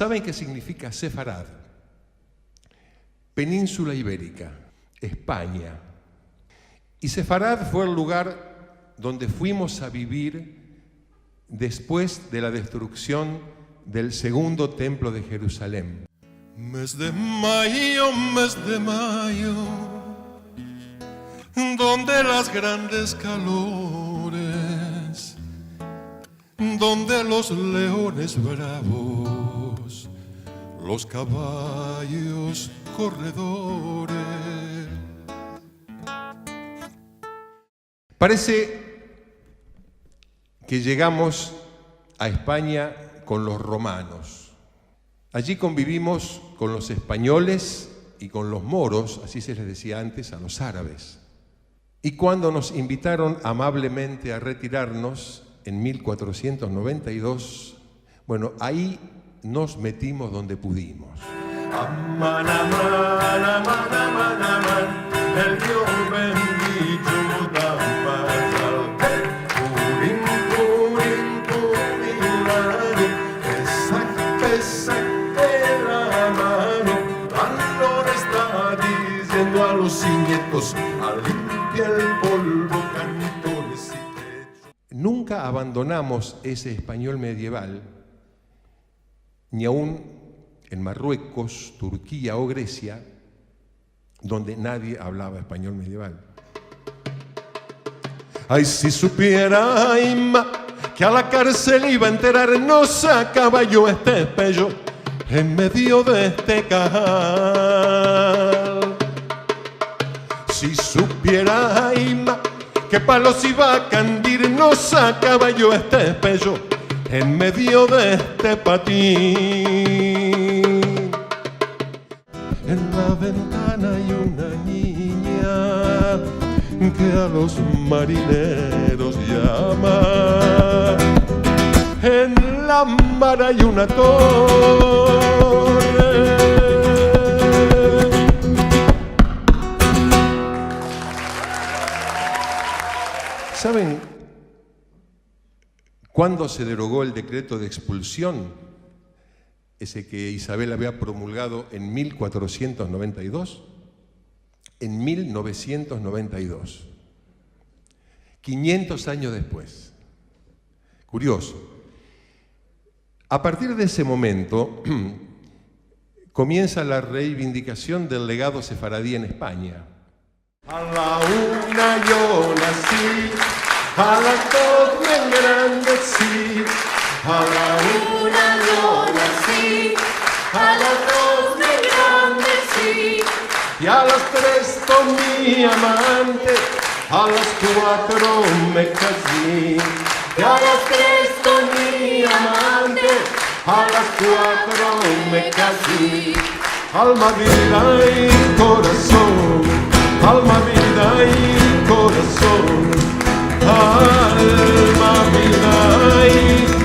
¿Saben qué significa Sefarad? Península Ibérica, España. Y Sefarad fue el lugar donde fuimos a vivir después de la destrucción del segundo templo de Jerusalén. Mes de mayo, donde las grandes calores, donde los leones bravos, los caballos corredores. Parece que llegamos a España con los romanos. Allí convivimos con los españoles y con los moros, así se les decía antes, a los árabes. Y cuando nos invitaron amablemente a retirarnos en 1492, bueno, ahí nos metimos donde pudimos. Aman, aman, aman, aman, aman, el Dios bendito Mutambayal. Purim, purim, purimani, pesak, pesak de la mano. Valor está diciendo a los nietos, a limpia el polvo, cantones y techos. Nunca abandonamos ese español medieval, ni aún en Marruecos, Turquía o Grecia, donde nadie hablaba español medieval. Ay, si supiera, Ima, que a la cárcel iba a enterar, no sacaba yo este pello en medio de este cajal. Si supiera, Ima, que palos iba a candir, no sacaba yo este pello en medio de este patín. En la ventana hay una niña que a los marineros llama. En la mar hay una torre. ¿Saben cuándo se derogó el decreto de expulsión? Ese que Isabel había promulgado en 1492, en 1992, 500 años después. Curioso. A partir de ese momento comienza la reivindicación del legado sefaradí en España. A la una yo nací, a las dos me engrandecí, a la una yo nací, a las dos me engrandecí, y a las tres con mi amante, a las cuatro me casé, y a las tres con mi amante, a las cuatro me casé. Alma, vida y corazón, alma, vida y corazón, alma, vida y corazón.